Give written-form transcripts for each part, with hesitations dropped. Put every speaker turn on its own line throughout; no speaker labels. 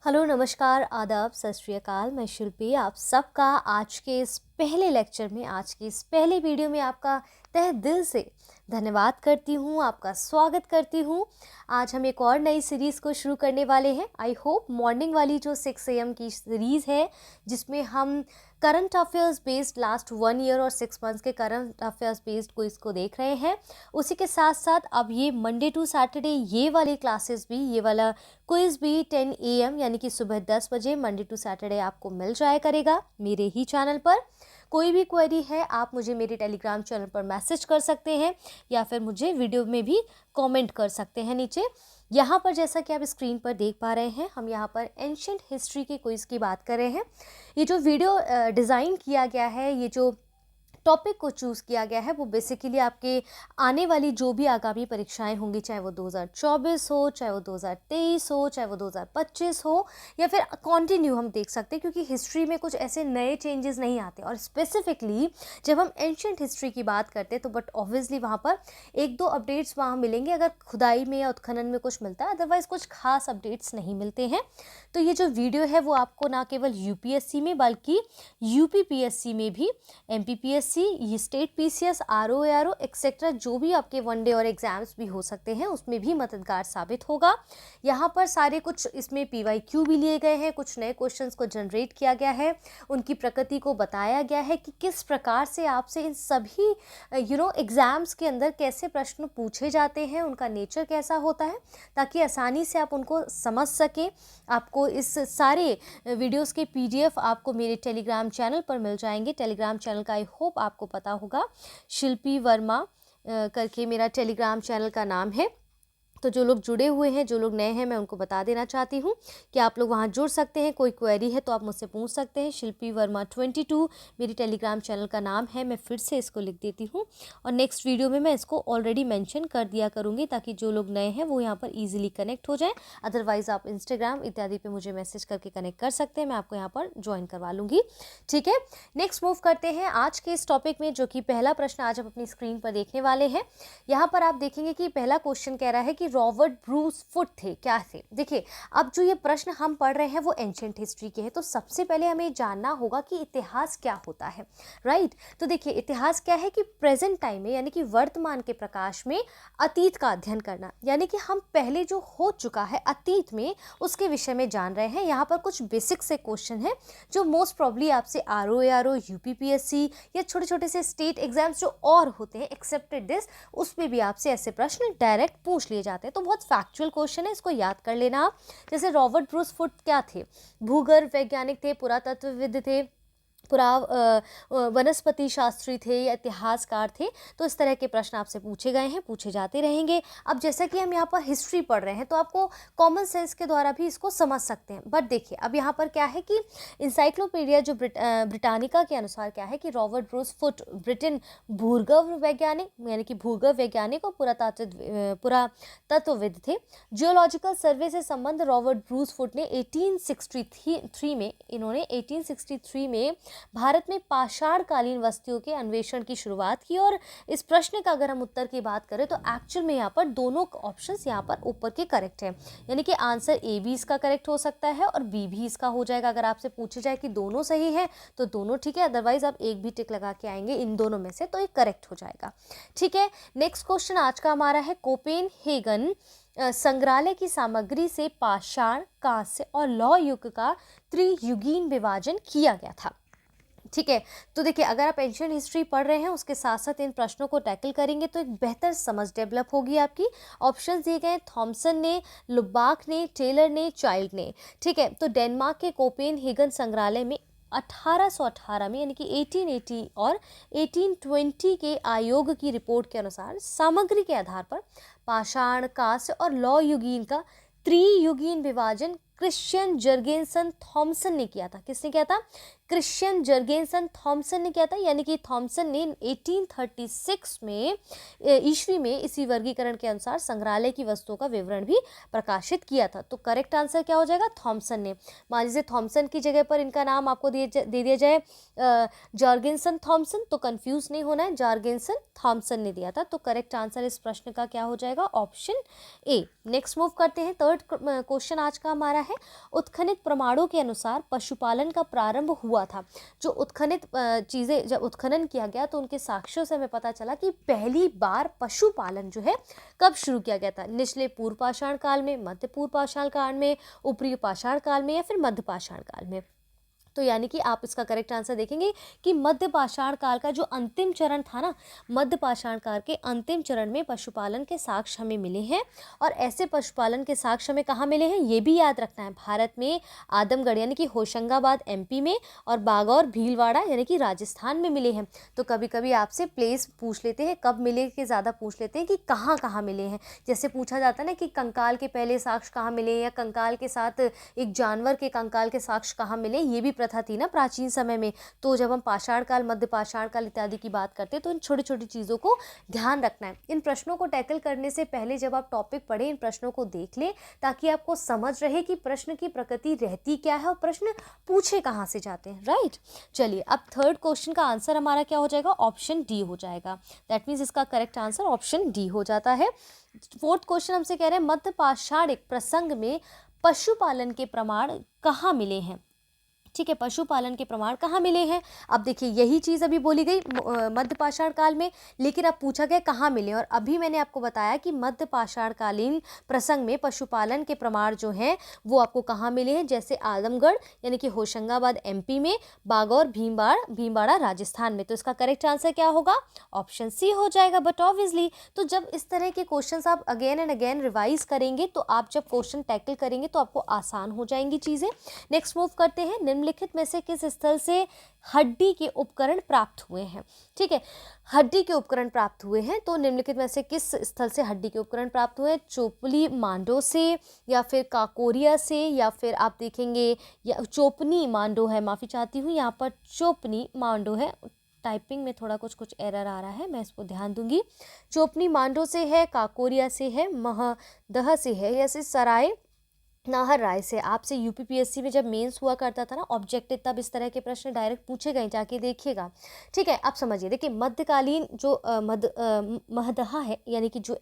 Hello, नमस्कार, आदाब, सत श्री अकाल। मैं शिल्पी आप सबका आज के इस पहले लेक्चर में, आज की इस पहले वीडियो में आपका तहे दिल से धन्यवाद करती हूँ, आपका स्वागत करती हूँ। आज हम एक और नई सीरीज़ को शुरू करने वाले हैं। आई होप मॉर्निंग वाली जो 6 AM की सीरीज़ है, जिसमें हम current affairs based last 1 year और 6 मंथ्स के करंट अफेयर्स बेस्ड क्विज को देख रहे हैं, उसी के साथ साथ अब ये मंडे टू सैटरडे ये वाली क्लासेस भी, ये वाला क्विज भी 10 AM यानी कि सुबह 10 बजे मंडे टू सैटरडे आपको मिल जाया करेगा मेरे ही चैनल पर। कोई भी क्वेरी है आप मुझे मेरे टेलीग्राम चैनल पर मैसेज कर सकते हैं या फिर मुझे वीडियो में भी कमेंट कर सकते हैं नीचे। यहाँ पर जैसा कि आप स्क्रीन पर देख पा रहे हैं, हम यहाँ पर एंशिएंट हिस्ट्री के क्विज की बात कर रहे हैं। ये जो वीडियो डिज़ाइन किया गया है, ये जो टॉपिक को चूज़ किया गया है, वो बेसिकली आपके आने वाली जो भी आगामी परीक्षाएं होंगी, चाहे वो 2024 हो, चाहे वो 2023 हो, चाहे वो 2025 हो, या फिर कंटिन्यू हम देख सकते हैं, क्योंकि हिस्ट्री में कुछ ऐसे नए चेंजेस नहीं आते। और स्पेसिफिकली जब हम एंशिएंट हिस्ट्री की बात करते हैं तो बट ऑब्वियसली वहाँ पर एक दो अपडेट्स वहाँ मिलेंगे अगर खुदाई में या उत्खनन में कुछ मिलता है, अदरवाइज़ कुछ खास अपडेट्स नहीं मिलते हैं। तो ये जो वीडियो है वो आपको ना केवल यूपीएससी में बल्कि यूपीपीएससी में भी, एमपीपीएससी, ये स्टेट पीसीएस, आरओ एक्सेट्रा जो भी आपके वनडे और एग्जाम्स भी हो सकते हैं, उसमें भी मददगार साबित होगा। यहाँ पर सारे कुछ इसमें पीवाईक्यू भी लिए गए हैं, कुछ नए क्वेश्चंस को जनरेट किया गया है, उनकी प्रकृति को बताया गया है कि किस प्रकार से आपसे इन सभी एग्जाम्स के अंदर कैसे प्रश्न पूछे जाते हैं, उनका नेचर कैसा होता है, ताकि आसानी से आप उनको समझ सकें। आपको इस सारे वीडियोस के पीडीएफ आपको मेरे टेलीग्राम चैनल पर मिल जाएंगे। टेलीग्राम चैनल का आई होप आपको पता होगा, शिल्पी वर्मा करके मेरा टेलीग्राम चैनल का नाम है। तो जो लोग जुड़े हुए हैं, जो लोग नए हैं, मैं उनको बता देना चाहती हूँ कि आप लोग वहाँ जुड़ सकते हैं। कोई क्वेरी है तो आप मुझसे पूछ सकते हैं। शिल्पी वर्मा 22 मेरी टेलीग्राम चैनल का नाम है। मैं फिर से इसको लिख देती हूँ और नेक्स्ट वीडियो में मैं इसको ऑलरेडी मेंशन कर दिया करूँगी, ताकि जो लोग नए हैं वो यहाँ पर ईजिली कनेक्ट हो जाएँ। अदरवाइज़ आप इंस्टाग्राम इत्यादि पर मुझे मैसेज करके कनेक्ट कर सकते हैं, मैं आपको यहाँ पर ज्वाइन करवा लूँगी। ठीक है, नेक्स्ट मूव करते हैं आज के इस टॉपिक में, जो कि पहला प्रश्न आज आप अपनी स्क्रीन पर देखने वाले हैं। यहाँ पर आप देखेंगे कि पहला क्वेश्चन कह रहा है कि रॉबर्ट ब्रूस फुट थे, क्या थे। देखिए, अब जो ये प्रश्न हम पढ़ रहे हैं वो एंशिएंट हिस्ट्री के हैं, तो सबसे पहले हमें जानना होगा कि इतिहास क्या होता है, राइट। तो देखिए, इतिहास क्या है कि प्रेजेंट टाइम में, यानी कि वर्तमान के प्रकाश में अतीत का अध्ययन करना, यानी कि हम पहले जो हो चुका है अतीत में उसके विषय में जान रहे हैं। यहाँ पर कुछ बेसिक से क्वेश्चन है जो मोस्ट प्रॉब्ली आपसे आरओ यूपीपीएससी या छोटे छोटे से स्टेट एग्जाम्स जो और होते हैं एक्सेप्टेड दिस, उसमें भी आपसे ऐसे प्रश्न डायरेक्ट पूछ लिए जाते हैं। तो बहुत फैक्चुअल क्वेश्चन है, इसको याद कर लेना आप। जैसे रॉबर्ट ब्रूस फुट क्या थे? भूगर्भ वैज्ञानिक थे, पुरातत्वविद थे, वनस्पति शास्त्री थे या इतिहासकार थे। तो इस तरह के प्रश्न आपसे पूछे गए हैं, पूछे जाते रहेंगे। अब जैसा कि हम यहाँ पर हिस्ट्री पढ़ रहे हैं तो आपको कॉमन सेंस के द्वारा भी इसको समझ सकते हैं। बट देखिए, अब यहाँ पर क्या है कि इंसाइक्लोपीडिया जो ब्रिटानिका के अनुसार क्या है कि रॉबर्ट ब्रूस फुट ब्रिटेन भूगर्भ वैज्ञानिक, यानी कि भूगर्भ वैज्ञानिक और पुरातत्वविद थे। जियोलॉजिकल सर्वे से संबंध रॉबर्ट ब्रूस फुट ने 1863 में भारत में पाषाणकालीन वस्तुओं के अन्वेषण की शुरुआत की। और इस प्रश्न का अगर हम उत्तर की बात करें तो एक्चुअल में यहाँ पर दोनों ऑप्शंस यहाँ पर ऊपर के करेक्ट हैं, यानी कि आंसर ए भी इसका करेक्ट हो सकता है और बी भी इसका हो जाएगा। अगर आपसे पूछे जाए कि दोनों सही है तो दोनों ठीक है, अदरवाइज आप एक भी टिक लगा के आएंगे इन दोनों में से तो एक करेक्ट हो जाएगा। ठीक है, नेक्स्ट क्वेश्चन आज का हमारा है, कोपेनहेगन संग्रहालय की सामग्री से पाषाण, कांस्य और लौह युग का त्रियुगीन विभाजन किया गया था। ठीक है, तो देखिए, अगर आप एंशिएंट हिस्ट्री पढ़ रहे हैं उसके साथ साथ इन प्रश्नों को टैकल करेंगे तो एक बेहतर समझ डेवलप होगी आपकी। ऑप्शंस दिए गए हैं, थॉमसन ने, लुबाक ने, टेलर ने, चाइल्ड ने। ठीक है, तो डेनमार्क के कोपेनहेगन संग्रहालय में 1818 में, यानी कि 1880 और 1820 के आयोग की रिपोर्ट के अनुसार सामग्री के आधार पर पाषाण, कांस्य और लौह युगीन का त्रियुगीन विभाजन क्रिश्चियन जर्गेनसन थॉमसन ने किया था। किसने किया था? क्रिश्चियन जर्गेनसन थॉमसन ने किया था, यानी कि थॉमसन ने 1836 में ईस्वी में इसी वर्गीकरण के अनुसार संग्रहालय की वस्तुओं का विवरण भी प्रकाशित किया था। तो करेक्ट आंसर क्या हो जाएगा? थॉमसन ने। मान लीजिए थॉमसन की जगह पर इनका नाम आपको दे दिया जाए जॉर्गेनसन थॉमसन, तो कंफ्यूज नहीं होना है, जॉर्गेनसन थॉमसन ने दिया था। तो करेक्ट आंसर इस प्रश्न का क्या हो जाएगा? Option A. नेक्स्ट मूव करते हैं, थर्ड क्वेश्चन आज का हमारा है, उत्खनित प्रमाणों के अनुसार पशुपालन का प्रारंभ हुआ था। जो उत्खनित चीज़ें जब उत्खनन किया गया तो उनके साक्ष्यों से हमें पता चला कि पहली बार पशुपालन जो है कब शुरू किया गया था। निचले पूर्व पाषाण काल में, मध्य पूर्व पाषाण काल में, ऊपरी पाषाण काल में या फिर मध्य पाषाण काल में। तो यानी कि आप इसका करेक्ट आंसर देखेंगे कि मध्य पाषाण काल का जो अंतिम चरण था ना, मध्य पाषाण काल के अंतिम चरण में पशुपालन के साक्ष्य हमें मिले हैं। और ऐसे पशुपालन के साक्ष्य हमें कहाँ मिले हैं ये भी याद रखना है। भारत में आदमगढ़ यानी कि होशंगाबाद एमपी में और बागौर भीलवाड़ा यानी कि राजस्थान में मिले हैं। तो कभी कभी आपसे प्लेस पूछ लेते हैं, कब मिले के ज़्यादा पूछ लेते हैं कि कहाँ कहाँ मिले हैं। जैसे पूछा जाता है ना कि कंकाल के पहले साक्ष्य कहाँ मिले, या कंकाल के साथ एक जानवर के कंकाल के साक्ष्य कहाँ मिले, ये भी प्रथा थी ना प्राचीन समय में। तो जब हम पाषाण काल, मध्य पाषाण काल इत्यादि की बात करते हैं तो इन छोटी छोटी चीज़ों को ध्यान रखना है। इन प्रश्नों को टैकल करने से पहले जब आप टॉपिक पढ़ें, इन प्रश्नों को देख लें ताकि आपको समझ रहे कि प्रश्न की प्रकृति रहती क्या है और प्रश्न पूछे कहाँ से जाते हैं। राइट, चलिए अब थर्ड क्वेश्चन का आंसर हमारा क्या हो जाएगा, ऑप्शन डी हो जाएगा। दैट मीन्स इसका करेक्ट आंसर ऑप्शन डी हो जाता है। फोर्थ क्वेश्चन हमसे कह रहे हैं मध्य पाषाणिक प्रसंग में पशुपालन के प्रमाण कहाँ मिले हैं। ठीक है, पशुपालन के प्रमाण कहाँ मिले हैं। अब देखिए यही चीज़ अभी बोली गई मध्य पाषाण काल में, लेकिन अब पूछा गया कहाँ मिले। और अभी मैंने आपको बताया कि मध्य पाषाणकालीन प्रसंग में पशुपालन के प्रमाण जो हैं वो आपको कहाँ मिले हैं। जैसे आदमगढ़ यानी कि होशंगाबाद एमपी में, बागौर भीलवाड़ा राजस्थान में। तो इसका करेक्ट आंसर क्या होगा, ऑप्शन सी हो जाएगा। बट ऑब्वियसली तो जब इस तरह के क्वेश्चन आप अगेन एंड अगेन रिवाइज करेंगे तो आप जब क्वेश्चन टैकल करेंगे तो आपको आसान हो जाएंगी चीज़ें। नेक्स्ट मूव करते हैं, निम्नलिखित में से किस स्थल से हड्डी के उपकरण प्राप्त हुए हैं। ठीक है, हड्डी के उपकरण प्राप्त हुए हैं, तो निम्नलिखित में से किस स्थल से हड्डी के उपकरण प्राप्त हुए हैं। चोपली मांडो से, या फिर काकोरिया से, या फिर आप देखेंगे या चोपनी मांडो है, माफ़ी चाहती हूँ यहाँ पर चोपनी मांडो है। टाइपिंग में थोड़ा कुछ एरर आ रहा है, मैं इसको ध्यान दूंगी। चोपनी मांडो से है, काकोरिया से है, महदह से है, या सराय नाहर राय से। आपसे यूपीपीएससी में जब मेंस हुआ करता था ना ऑब्जेक्टिव, तब इस तरह के प्रश्न डायरेक्ट पूछे गए, जाके देखिएगा। ठीक है, आप समझिए। देखिए मध्यकालीन जो महदहा है यानी कि जो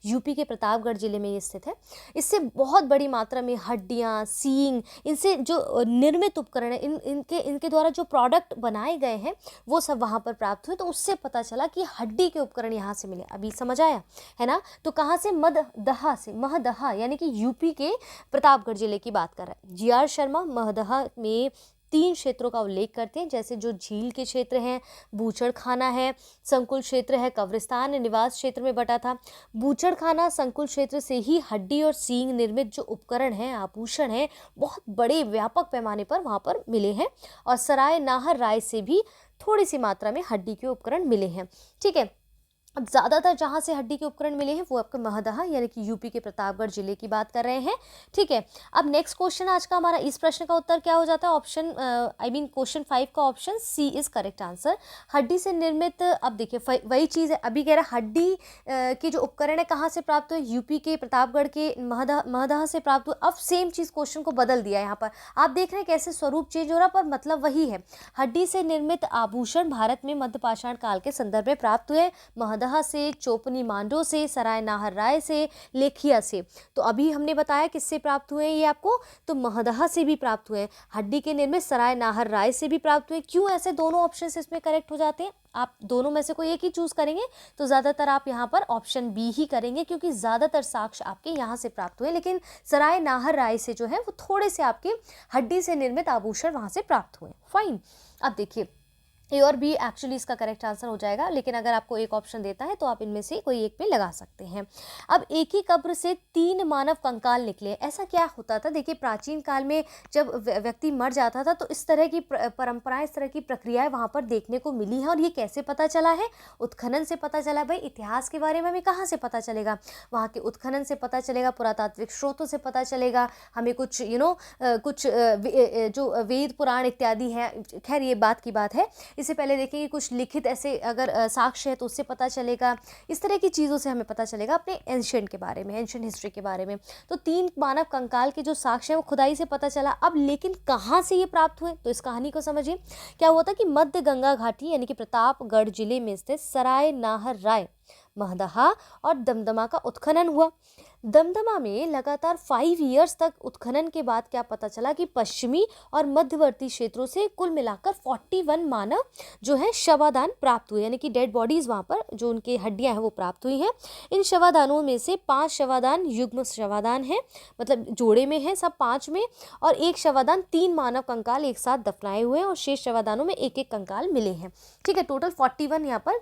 यूपी के प्रतापगढ़ जिले में ये स्थित है, इससे बहुत बड़ी मात्रा में हड्डियाँ, सींग, इनसे जो निर्मित उपकरण है, इनके द्वारा जो प्रोडक्ट बनाए गए हैं वो सब वहाँ पर प्राप्त हुए। तो उससे पता चला कि हड्डी के उपकरण यहाँ से मिले। अभी समझ आया है ना। तो कहाँ से, महदहा से, महदहा यानी कि यूपी के प्रतापगढ़ जिले की बात कर रहा है। जी आर शर्मा महदहा में 3 क्षेत्रों का उल्लेख करते हैं, जैसे जो झील के क्षेत्र हैं, बूचड़खाना है, संकुल क्षेत्र है, कब्रिस्तान निवास क्षेत्र में बटा था। बूचड़खाना संकुल क्षेत्र से ही हड्डी और सींग निर्मित जो उपकरण हैं, आभूषण हैं, बहुत बड़े व्यापक पैमाने पर वहाँ पर मिले हैं। और सराय नाहर राय से भी थोड़ी सी मात्रा में हड्डी के उपकरण मिले हैं। ठीक है, अब ज़्यादातर जहाँ से हड्डी के उपकरण मिले हैं वो आपका महदहा यानी कि यूपी के प्रतापगढ़ जिले की बात कर रहे हैं। ठीक है, अब नेक्स्ट क्वेश्चन आज का हमारा, इस प्रश्न का उत्तर क्या हो जाता है, ऑप्शन क्वेश्चन 5 का option C is correct answer. हड्डी से निर्मित, अब देखिए वही चीज़ है, अभी कह रहा है हड्डी के जो उपकरण है कहाँ से प्राप्त हुए, यूपी के प्रतापगढ़ के महदहा से प्राप्त हुए। अब सेम चीज़ क्वेश्चन को बदल दिया, यहाँ पर आप देख रहे हैं कैसे स्वरूप चेंज हो रहा, पर मतलब वही है। हड्डी से निर्मित आभूषण भारत में मध्य पाषाण काल के संदर्भ में प्राप्त हुए, महदहा से, चोपनी मांडो से, सराय नाहर राय से, लेखिया से। तो अभी हमने बताया किससे प्राप्त हुए हैं ये आपको, तो महदहा से भी प्राप्त हुए हैं। हड्डी के निर्मित सराय नाहर राय से भी प्राप्त हुए। क्यों ऐसे दोनों ऑप्शंस इसमें करेक्ट हो जाते हैं, आप दोनों में से कोई एक ही चूज करेंगे तो ज़्यादातर आप यहाँ पर ऑप्शन बी ही करेंगे, क्योंकि ज़्यादातर साक्ष्य आपके यहाँ से प्राप्त हुए। लेकिन सराय नाहर राय से जो है वो थोड़े से आपके हड्डी से निर्मित आभूषण वहाँ से प्राप्त हुए। फाइन, अब देखिए ए और बी एक्चुअली इसका करेक्ट आंसर हो जाएगा, लेकिन अगर आपको एक ऑप्शन देता है तो आप इनमें से कोई एक पे लगा सकते हैं। अब एक ही कब्र से 3 मानव कंकाल निकले, ऐसा क्या होता था। देखिए प्राचीन काल में जब व्यक्ति मर जाता था तो इस तरह की परंपराएं, इस तरह की प्रक्रियाएं वहाँ पर देखने को मिली हैं। और ये कैसे पता चला है, उत्खनन से पता चला। भाई इतिहास के बारे में हमें कहाँ से पता चलेगा, वहाँ के उत्खनन से पता चलेगा, पुरातात्विक स्रोतों से पता चलेगा, हमें कुछ कुछ जो वेद पुराण इत्यादि हैं, खैर ये बात की बात है। इससे पहले देखेंगे कुछ लिखित ऐसे अगर साक्ष्य है तो उससे पता चलेगा। इस तरह की चीज़ों से हमें पता चलेगा अपने एंशिएंट के बारे में, एंशिएंट हिस्ट्री के बारे में। तो 3 मानव कंकाल के जो साक्ष्य है वो खुदाई से पता चला। अब लेकिन कहाँ से ये प्राप्त हुए, तो इस कहानी को समझिए। क्या हुआ था कि मध्य गंगा घाटी यानी कि प्रतापगढ़ जिले में स्थित सराय नाहर राय, महदहा और दमदमा का उत्खनन हुआ। दमदमा में लगातार 5 ईयर्स तक उत्खनन के बाद क्या पता चला कि पश्चिमी और मध्यवर्ती क्षेत्रों से कुल मिलाकर 41 मानव जो है शवादान प्राप्त हुए, यानी कि डेड बॉडीज वहाँ पर जो उनकी हड्डियां हैं वो प्राप्त हुई हैं। इन शवादानों में से 5 शवादान युग्म शवादान हैं, मतलब जोड़े में हैं सब 5 में, और एक शवादान 3 मानव कंकाल एक साथ दफनाए हुए हैं और शेष शवादानों में एक एक कंकाल मिले हैं। ठीक है, टोटल 41 यहाँ पर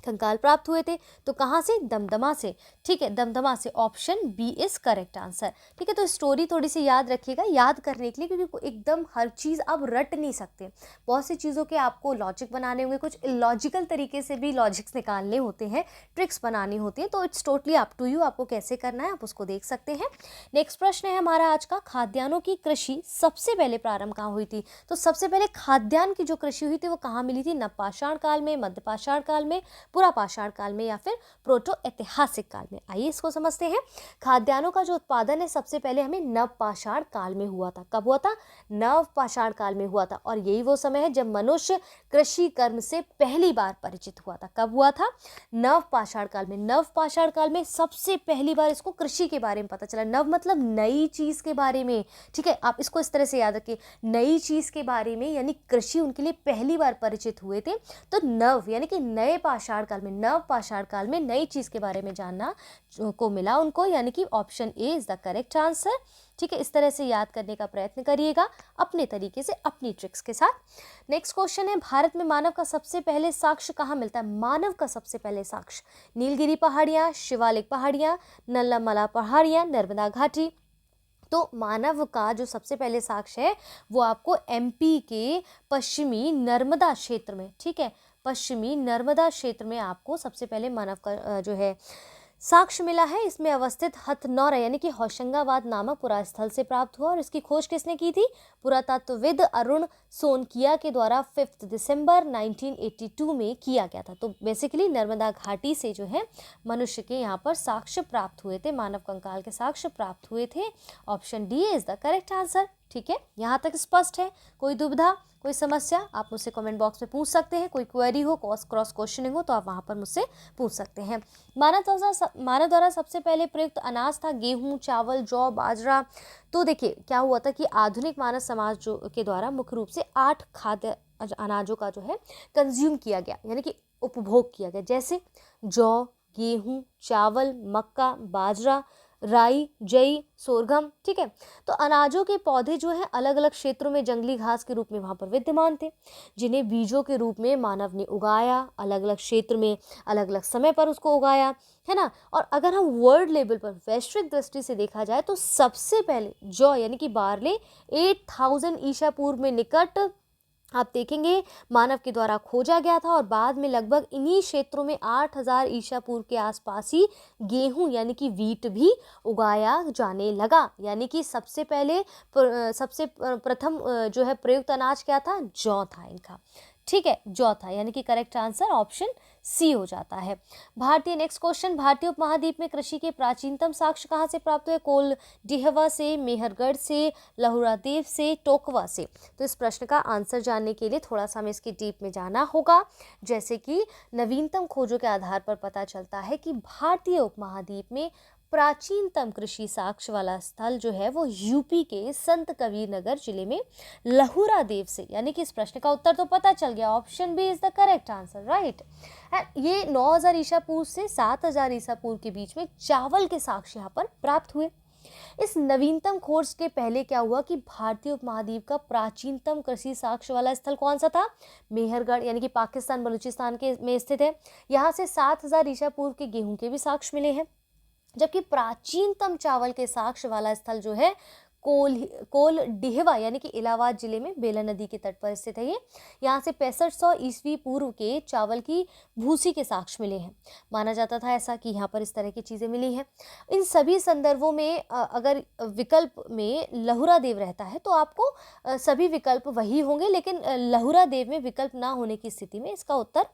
कंकाल प्राप्त हुए थे। तो कहाँ से? दमदमा से। ठीक है, दमदमा से, option B is correct answer. ठीक है, तो स्टोरी थोड़ी सी याद रखिएगा, याद करने के लिए, क्योंकि एकदम हर चीज़ आप रट नहीं सकते। बहुत सी चीज़ों के आपको लॉजिक बनाने होंगे, कुछ इलॉजिकल तरीके से भी लॉजिक्स निकालने होते हैं, ट्रिक्स बनानी होती है। तो it's totally up to you, आपको कैसे करना है आप उसको देख सकते हैं। नेक्स्ट प्रश्न है हमारा आज का, खाद्यान्नों की कृषि सबसे पहले प्रारंभ कहाँ हुई थी? तो सबसे पहले खाद्यान्न की जो कृषि हुई थी वो कहाँ मिली थी? नवपाषाण काल में, मध्यपाषाण काल में, पुरा पाषाण काल में, या फिर प्रोटो ऐतिहासिक काल में। आइए इसको समझते हैं। खाद्यान्नों का जो उत्पादन है सबसे पहले हमें नवपाषाण काल में हुआ था। कब हुआ था? नवपाषाण काल में हुआ था, और यही वो समय है जब मनुष्य कृषि कर्म से पहली बार परिचित हुआ था। कब हुआ था? नवपाषाण काल में। नवपाषाण काल में सबसे पहली बार इसको कृषि के बारे में पता चला। नव मतलब नई चीज के बारे में। ठीक है, आप इसको इस तरह से याद रखिए, नई चीज के बारे में, यानी कृषि उनके लिए पहली बार परिचित हुए थे। तो नव यानी कि नए पाषाण काल में, नव पाषाण काल में नई चीज के बारे में जानना को मिला उनको, यानी कि option A is the correct answer. ठीक है, इस तरह से याद करने का प्रयत्न करिएगा अपने तरीके से, अपनी ट्रिक्स के साथ। नेक्स्ट क्वेश्चन है, भारत में मानव का सबसे पहले साक्ष्य कहाँ मिलता है? मानव का सबसे पहले साक्ष्य नीलगिरी पहाड़ियाँ, शिवालिक पहाड़ियाँ, नल्लामला पहाड़ियाँ, नर्मदा घाटी। तो मानव का जो सबसे पहले साक्ष्य है वो आपको एमपी के पश्चिमी नर्मदा क्षेत्र में, ठीक है, पश्चिमी नर्मदा क्षेत्र में आपको सबसे पहले मानव का जो है साक्ष्य मिला है। इसमें अवस्थित हथनौरा यानी कि होशंगाबाद नामक पुरास्थल से प्राप्त हुआ, और इसकी खोज किसने की थी? पुरातत्वविद अरुण सोनकिया के द्वारा 5 दिसंबर 1982 में किया गया था। तो बेसिकली नर्मदा घाटी से जो है मनुष्य के यहाँ पर साक्ष्य प्राप्त हुए थे, मानव कंकाल के साक्ष्य प्राप्त हुए थे। Option D is the correct answer. ठीक है, यहाँ तक स्पष्ट है? कोई दुविधा, कोई समस्या आप मुझसे कमेंट बॉक्स में पूछ सकते हैं। कोई क्वेरी हो, क्रॉस क्वेश्चनिंग हो तो आप वहाँ पर मुझसे पूछ सकते हैं। मानव द्वारा सबसे पहले प्रयुक्त अनाज था गेहूं, चावल, जौ, बाजरा। तो देखिए क्या हुआ था कि आधुनिक मानव समाज जो के द्वारा मुख्य रूप से 8 खाद्य अनाजों का जो है कंज्यूम किया गया, यानी कि उपभोग किया गया, जैसे जौ, गेहूं, चावल, मक्का, बाजरा, राई, जई, सोरगम। ठीक है, तो अनाजों के पौधे जो है अलग अलग क्षेत्रों में जंगली घास के रूप में वहां पर विद्यमान थे, जिन्हें बीजों के रूप में मानव ने उगाया, अलग अलग क्षेत्र में अलग अलग समय पर उसको उगाया, है ना। और अगर हम वर्ल्ड लेवल पर वैश्विक दृष्टि से देखा जाए तो सबसे पहले जौ यानी कि बार्ले 8000 ईसा पूर्व में निकट आप देखेंगे मानव के द्वारा खोजा गया था, और बाद में लगभग इन्हीं क्षेत्रों में 8000 ईसा पूर्व के आसपास ही गेहूं यानी कि वीट भी उगाया जाने लगा। यानी कि सबसे प्रथम जो है प्रयुक्त अनाज क्या था? जौ था इनका। ठीक है, जौ था, यानी कि करेक्ट आंसर ऑप्शन सी हो जाता है। नेक्स्ट क्वेश्चन, भारतीय उपमहाद्वीप में कृषि के प्राचीनतम साक्ष्य कहाँ से प्राप्त हुए? कोल डिहवा से, मेहरगढ़ से, लहुरादेव से, टोकवा से। तो इस प्रश्न का आंसर जानने के लिए थोड़ा सा हमें इसकी डीप में जाना होगा। जैसे कि नवीनतम खोजों के आधार पर पता चलता है कि भारतीय उपमहाद्वीप में प्राचीनतम कृषि साक्ष्य वाला स्थल जो है वो यूपी के संत कबीर नगर जिले में लहुरा देव से, यानी कि इस प्रश्न का उत्तर तो पता चल गया, option B is the correct answer, right. ये 9000 ईसा पूर्व से 7000 ईसा पूर्व के बीच में चावल के साक्ष्य यहाँ पर प्राप्त हुए। इस नवीनतम खोज के पहले क्या हुआ कि भारतीय उपमहाद्वीप का प्राचीनतम कृषि साक्ष्य वाला स्थल कौन सा था? मेहरगढ़, यानी कि पाकिस्तान बलूचिस्तान के में स्थित है। यहाँ से 7000 ईसा पूर्व के गेहूं के भी साक्ष्य मिले हैं, जबकि प्राचीनतम चावल के साक्ष्य वाला स्थल जो है कोल डिहवा यानी कि इलाहाबाद जिले में बेला नदी के तट पर स्थित है। ये यहाँ से 6500 ईस्वी पूर्व के चावल की भूसी के साक्ष्य मिले हैं। माना जाता था ऐसा कि यहाँ पर इस तरह की चीज़ें मिली हैं। इन सभी संदर्भों में अगर विकल्प में लहुरा देव रहता है तो आपको सभी विकल्प वही होंगे, लेकिन लहुरा देव में विकल्प ना होने की स्थिति में इसका उत्तर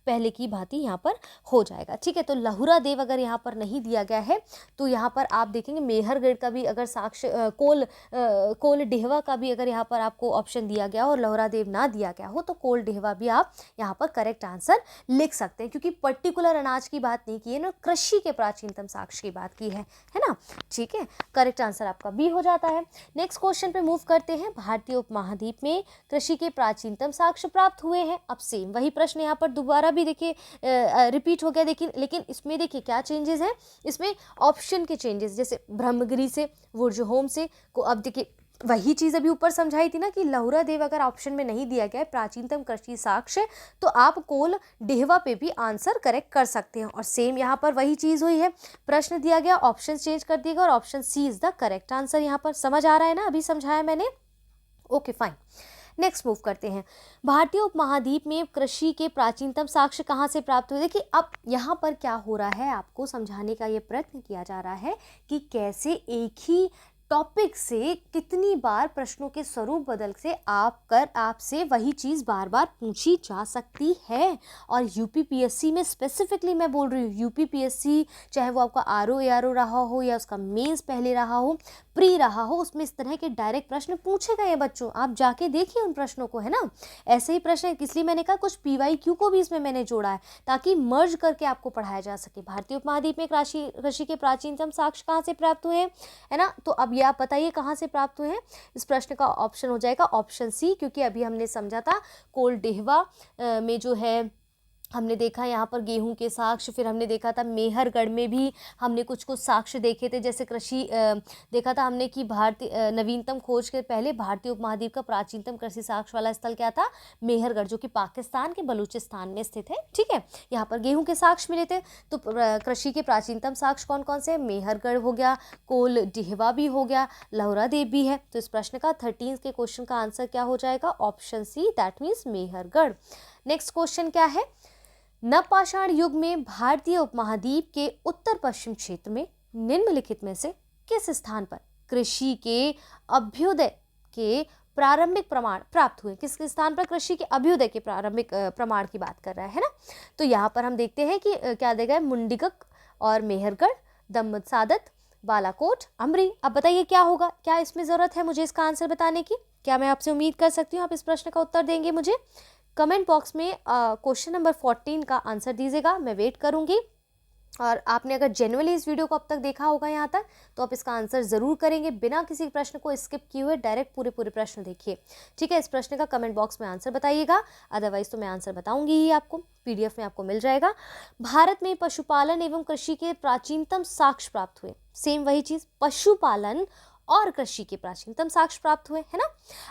पहले की भांति यहाँ पर हो जाएगा। ठीक है, तो लहुरा देव अगर यहाँ पर नहीं दिया गया है तो यहाँ पर आप देखेंगे मेहरगढ़ का भी अगर साक्ष्य कोल कोल डेहवा का भी अगर यहाँ पर आपको ऑप्शन दिया गया और लोहरा देव ना दिया गया हो तो कोल डेहवा भी आप यहाँ पर करेक्ट आंसर लिख सकते हैं, क्योंकि पर्टिकुलर अनाज की बात नहीं की है ना, कृषि के प्राचीनतम साक्ष्य की बात की है ना। ठीक है, करेक्ट आंसर आपका बी हो जाता है। नेक्स्ट क्वेश्चन पे मूव करते हैं। भारतीय उपमहाद्वीप में कृषि के प्राचीनतम साक्ष्य प्राप्त हुए हैं। अब सेम वही प्रश्न यहाँ पर दोबारा भी देखिए रिपीट हो गया, देखिए लेकिन इसमें देखिए क्या चेंजेस हैं, इसमें ऑप्शन के चेंजेस, जैसे ब्रह्मगिरी से, वुर्जहोम से को, अब देखिए वही चीज़ अभी ऊपर समझाई थी ना कि लहुरा देव अगर ऑप्शन में नहीं दिया गया है प्राचीनतम कृषि साक्ष्य, तो आप कोल डेहवा पे भी आंसर करेक्ट कर सकते हैं। और सेम यहाँ पर वही चीज़ हुई है, प्रश्न दिया गया, ऑप्शन चेंज कर दिया गया और option C is the correct answer. यहाँ पर समझ आ रहा है ना, अभी समझाया मैंने। ओके फाइन, नेक्स्ट मूव करते हैं। भारतीय उपमहाद्वीप में कृषि के प्राचीनतम साक्ष्य कहाँ से प्राप्त हुए? देखिए अब यहाँ पर क्या हो रहा है, आपको समझाने का ये प्रयत्न किया जा रहा है कि कैसे एक ही टॉपिक से कितनी बार प्रश्नों के स्वरूप बदल से आपसे वही चीज़ बार बार पूछी जा सकती है। और यूपीपीएससी में स्पेसिफिकली मैं बोल रही हूँ, यूपीपीएससी चाहे वो आपका आरओ एआरओ रहा हो या उसका मेंस पहले रहा हो, प्री रहा हो, उसमें इस तरह के डायरेक्ट प्रश्न पूछे गए हैं बच्चों। आप जाके देखिए उन प्रश्नों को, है ना। ऐसे ही प्रश्न, इसलिए मैंने कहा कुछ पीवाईक्यू को भी इसमें मैंने जोड़ा है ताकि मर्ज करके आपको पढ़ाया जा सके। भारतीय उपमहाद्वीप में कृषि के प्राचीनतम साक्ष्य कहाँ से प्राप्त हुए हैं, है ना। तो अब ये आप बताइए कहाँ से प्राप्त हुए हैं। इस प्रश्न का ऑप्शन हो जाएगा ऑप्शन सी, क्योंकि अभी हमने समझा था कोल डेहवा में जो है हमने देखा यहाँ पर गेहूं के साक्ष्य, फिर हमने देखा था मेहरगढ़ में भी हमने कुछ साक्ष्य देखे थे, जैसे कृषि देखा था हमने कि भारतीय नवीनतम खोज के पहले भारतीय उपमहाद्वीप का प्राचीनतम कृषि साक्ष्य वाला स्थल क्या था, मेहरगढ़, जो कि पाकिस्तान के बलूचिस्तान में स्थित है। ठीक है, यहाँ पर गेहूं के साक्ष्य मिले थे। तो कृषि के प्राचीनतम साक्ष्य कौन कौन से? मेहरगढ़ हो गया, कोल डेहवा भी हो गया, लहुरा देव भी है। तो इस प्रश्न का 13 के क्वेश्चन का आंसर क्या हो जाएगा? Option C, that means Mehrgarh. Next question क्या है? नवपाषाण युग में भारतीय उपमहाद्वीप के उत्तर पश्चिम क्षेत्र में निम्नलिखित में से किस स्थान पर कृषि के अभ्युदय के प्रारंभिक प्रमाण प्राप्त हुए? किस स्थान पर कृषि के अभ्युदय के प्रारंभिक प्रमाण की बात कर रहा है ना। तो यहाँ पर हम देखते हैं कि क्या देगा, मुंडिगक और मेहरगढ़, दम्मसादत, बालाकोट, अमरी। अब बताइए क्या होगा, क्या इसमें ज़रूरत है मुझे इसका आंसर बताने की? क्या मैं आपसे उम्मीद कर सकती हूँ आप इस प्रश्न का उत्तर देंगे मुझे? कमेंट बॉक्स में क्वेश्चन नंबर 14 का आंसर दीजिएगा, मैं वेट करूंगी। और आपने अगर जेन्युइनली इस वीडियो को अब तक देखा होगा यहाँ तक, तो आप इसका आंसर ज़रूर करेंगे बिना किसी प्रश्न को स्किप किए हुए। डायरेक्ट पूरे प्रश्न देखिए। ठीक है, इस प्रश्न का कमेंट बॉक्स में आंसर बताइएगा, अदरवाइज तो मैं आंसर बताऊंगी ही आपको, पीडीएफ में आपको मिल जाएगा। भारत में पशुपालन एवं कृषि के प्राचीनतम साक्ष्य प्राप्त हुए। सेम वही चीज़, पशुपालन और कृषि के प्राचीनतम साक्ष्य प्राप्त हुए, है ना।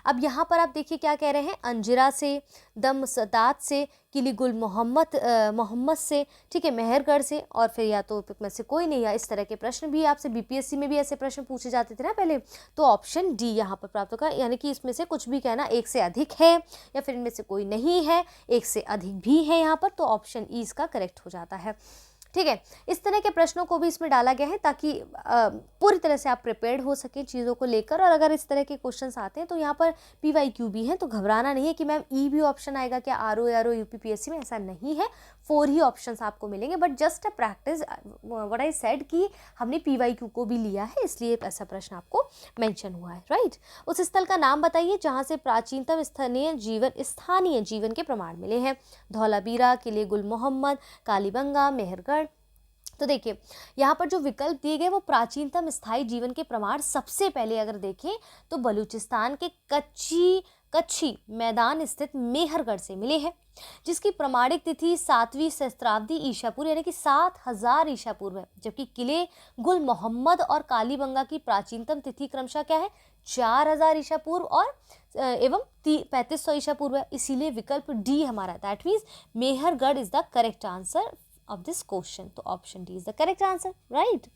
अब यहाँ पर आप देखिए क्या कह रहे हैं, अंजिरा से, दमसदात से, किलीगुल मोहम्मद से, ठीक है, मेहरगढ़ से, और फिर या तो में से कोई नहीं। या इस तरह के प्रश्न भी आपसे बीपीएससी में भी ऐसे प्रश्न पूछे जाते थे ना पहले। तो ऑप्शन डी यहाँ पर प्राप्त होगा, यानी कि इसमें से कुछ भी कहना, एक से अधिक है या फिर इनमें से कोई नहीं है, एक से अधिक भी है यहाँ पर, तो ऑप्शन ई इसका करेक्ट हो जाता है। ठीक है, इस तरह के प्रश्नों को भी इसमें डाला गया है ताकि पूरी तरह से आप प्रिपेयर्ड हो सकें चीज़ों को लेकर। और अगर इस तरह के क्वेश्चंस आते हैं तो यहाँ पर पीवाईक्यू भी हैं, तो घबराना नहीं है कि मैम ई भी ऑप्शन आएगा क्या आरओ आरओ यूपीपीएससी में, ऐसा नहीं है। 4 ही ऑप्शंस आपको मिलेंगे, but just a practice what I said कि हमने पीवाईक्यू को भी लिया है, इसलिए ऐसा प्रश्न आपको मेंशन हुआ है, राइट। उस स्थल का नाम बताइए जहाँ से प्राचीनतम स्थानीय जीवन के प्रमाण मिले हैं। धौलावीरा, किले गुल मोहम्मद, कालीबंगा, मेहरगढ़। तो देखिए यहाँ पर जो विकल्प दिए गए वो प्राचीनतम स्थायी जीवन के प्रमाण सबसे पहले अगर देखें तो बलूचिस्तान के कच्छी मैदान स्थित मेहरगढ़ से मिले हैं, जिसकी प्रमाणिक तिथि 7वीं सहस्त्राब्दी ईसा पूर्व यानी कि 7000 ईसा पूर्व है। जबकि किले गुल मोहम्मद और कालीबंगा की प्राचीनतम तिथि क्रमशः क्या है, 4000 ईसा पूर्व और एवं 3500 ईसा पूर्व है। इसीलिए विकल्प डी हमारा, that means Mehrgarh is the correct answer of this question. तो option D is the correct answer, right.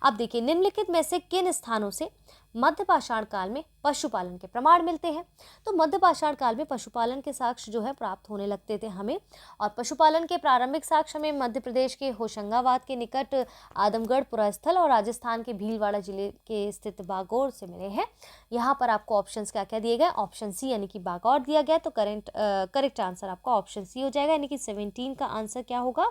अब देखिए निम्नलिखित में से किन स्थानों से मध्यपाषाण काल में पशुपालन के प्रमाण मिलते हैं? तो मध्यपाषाण काल में पशुपालन के साक्ष्य जो है प्राप्त होने लगते थे हमें, और पशुपालन के प्रारंभिक साक्ष्य में मध्य प्रदेश के होशंगाबाद के निकट आदमगढ़ पुरास्थल और राजस्थान के भीलवाड़ा जिले के स्थित बागौर से मिले हैं। यहाँ पर आपको ऑप्शंस क्या क्या दिए गए, ऑप्शन सी यानी कि बागौर दिया गया, तो करेक्ट आंसर आपका ऑप्शन सी हो जाएगा, यानी कि 17 का आंसर क्या होगा,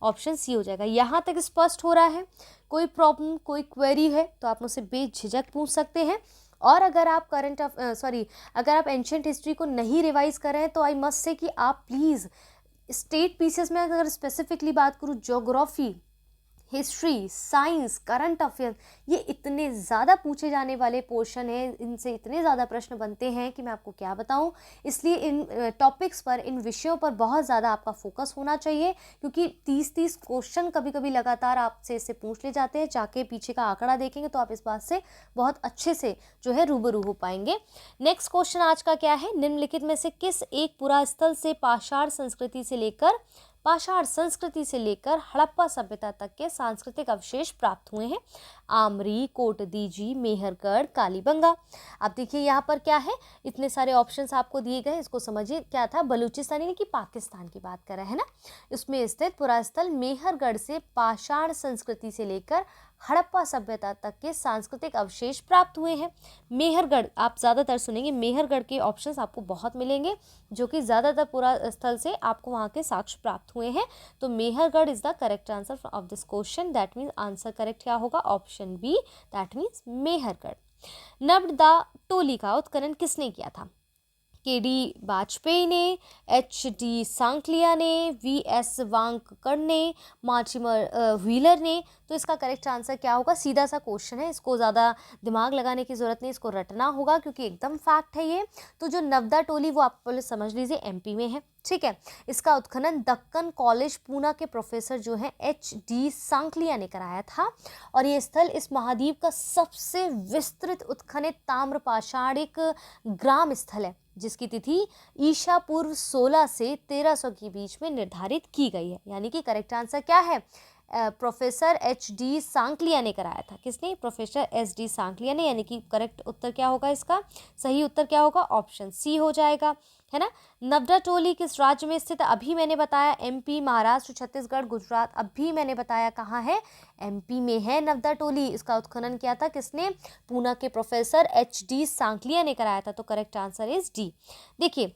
ऑप्शन सी हो जाएगा। यहाँ तक स्पष्ट हो रहा है? कोई प्रॉब्लम, कोई क्वेरी है तो आप मुझसे बेझिझक पूछ सकते हैं। और अगर आप अगर आप एंशियंट हिस्ट्री को नहीं रिवाइज कर रहे हैं तो आई मस्ट से कि आप प्लीज़ स्टेट पीसेस में अगर स्पेसिफिकली बात करूँ, geography, history, science, current affair, ये इतने ज़्यादा पूछे जाने वाले पोर्शन हैं, इनसे इतने ज़्यादा प्रश्न बनते हैं कि मैं आपको क्या बताऊं। इसलिए इन टॉपिक्स पर, इन विषयों पर बहुत ज़्यादा आपका फोकस होना चाहिए, क्योंकि 30 क्वेश्चन कभी कभी लगातार आपसे इससे पूछ ले जाते हैं। जाके पीछे का आंकड़ा देखेंगे तो आप इस बात से बहुत अच्छे से जो है रूबरू हो पाएंगे। नेक्स्ट क्वेश्चन आज का क्या है, निम्नलिखित में से किस एक पुरास्थल से पाषाण संस्कृति से लेकर हड़प्पा सभ्यता तक के सांस्कृतिक अवशेष प्राप्त हुए हैं? आमरी, कोटदीजी, मेहरगढ़, कालीबंगा। अब देखिए यहाँ पर क्या है, इतने सारे ऑप्शंस आपको दिए गए, इसको समझिए। क्या था, बलूचिस्तान यानी कि पाकिस्तान की बात कर रहे हैं ना, इसमें स्थित पुरास्थल मेहरगढ़ से पाषाण संस्कृति से लेकर हड़प्पा सभ्यता तक के सांस्कृतिक अवशेष प्राप्त हुए हैं। मेहरगढ़ आप ज़्यादातर सुनेंगे, मेहरगढ़ के ऑप्शंस आपको बहुत मिलेंगे, जो कि ज़्यादातर पुरास्थल से आपको वहाँ के साक्ष्य प्राप्त हुए हैं। तो Mehrgarh is the correct answer of this question. That means answer correct क्या होगा, option B, that means Mehrgarh. Narmada Toli का उत्खनन किसने किया था? केडी वाजपेयी ने, एचडी सांकलिया ने, वीएस वांककर ने, मार्टिमर व्हीलर ने। तो इसका करेक्ट आंसर क्या होगा, सीधा सा क्वेश्चन है, इसको ज़्यादा दिमाग लगाने की ज़रूरत नहीं, इसको रटना होगा क्योंकि एकदम फैक्ट है ये। तो जो नर्मदा टोली वो आप पहले समझ लीजिए एमपी में है, ठीक है। इसका उत्खनन दक्कन कॉलेज पूना के प्रोफेसर जो हैं एचडी सांकलिया ने कराया था, और ये स्थल इस महाद्वीप का सबसे विस्तृत उत्खनित ताम्र पाषाणिक ग्राम स्थल है, जिसकी तिथि ईसा पूर्व 16 से 1300 के बीच में निर्धारित की गई है। यानी कि करेक्ट आंसर क्या है, प्रोफेसर एचडी सांकलिया ने कराया था। किसने? प्रोफेसर एचडी सांकलिया ने। यानी कि करेक्ट उत्तर क्या होगा, इसका सही उत्तर क्या होगा, ऑप्शन सी हो जाएगा, है ना। नर्मदा टोली किस राज्य में स्थित है? अभी मैंने बताया एमपी, महाराष्ट्र, छत्तीसगढ़, गुजरात। अभी मैंने बताया कहाँ है, एमपी में है नर्मदा टोली। इसका उत्खनन किया था किसने? पूना के प्रोफेसर एचडी सांकलिया ने कराया था। तो करेक्ट आंसर इज डी। देखिए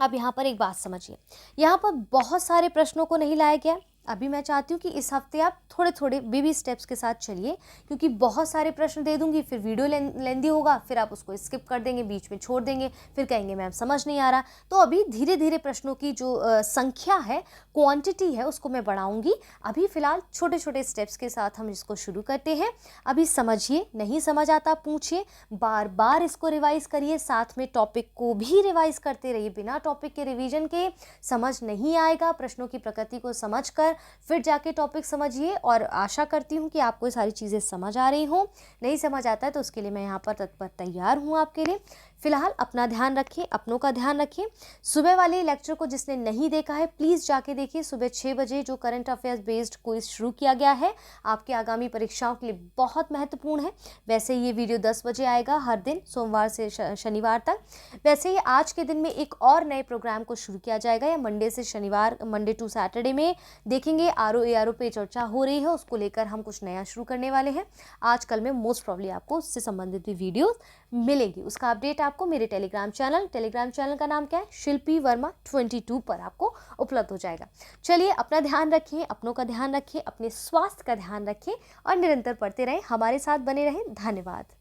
अब यहाँ पर एक बात समझिए, यहाँ पर बहुत सारे प्रश्नों को नहीं लाया गया। अभी मैं चाहती हूँ कि इस हफ्ते आप थोड़े थोड़े बेबी स्टेप्स के साथ चलिए, क्योंकि बहुत सारे प्रश्न दे दूंगी, फिर वीडियो लेंदी होगा, फिर आप उसको स्किप कर देंगे, बीच में छोड़ देंगे, फिर कहेंगे मैम समझ नहीं आ रहा। तो अभी धीरे धीरे प्रश्नों की जो संख्या है, क्वांटिटी है, उसको मैं बढ़ाऊंगी। अभी फिलहाल छोटे छोटे स्टेप्स के साथ हम इसको शुरू करते हैं। अभी समझिए, नहीं समझ आता पूछिए, बार बार इसको रिवाइज करिए, साथ में टॉपिक को भी रिवाइज करते रहिए। बिना टॉपिक के रिवीजन के समझ नहीं आएगा। प्रश्नों की प्रकृति को समझकर फिर जाके टॉपिक समझिए, और आशा करती हूँ कि आपको ये सारी चीज़ें समझ आ रही हों। नहीं समझ आता है तो उसके लिए मैं यहाँ पर तत्पर तैयार हूँ आपके लिए। फिलहाल अपना ध्यान रखिए, अपनों का ध्यान रखिए। सुबह वाले लेक्चर को जिसने नहीं देखा है प्लीज़ जाके देखिए। सुबह 6 बजे जो करंट अफेयर्स बेस्ड क्विज शुरू किया गया है, आपके आगामी परीक्षाओं के लिए बहुत महत्वपूर्ण है। वैसे ये वीडियो 10 बजे आएगा हर दिन, सोमवार से शनिवार तक। वैसे ही आज के दिन में एक और नए प्रोग्राम को शुरू किया जाएगा, या मंडे से शनिवार, मंडे टू सैटरडे में देखेंगे। आरओ एआरओ पे चर्चा हो रही है, उसको लेकर हम कुछ नया शुरू करने वाले हैं। आजकल में मोस्ट प्रॉब्ली आपको उससे संबंधित भी वीडियो मिलेगी। उसका अपडेट आपको मेरे टेलीग्राम चैनल का नाम क्या है, शिल्पी वर्मा 22 पर आपको उपलब्ध हो जाएगा। चलिए अपना ध्यान रखिए, अपनों का ध्यान रखिए, अपने स्वास्थ्य का ध्यान रखिए, और निरंतर पढ़ते रहें, हमारे साथ बने रहें। धन्यवाद।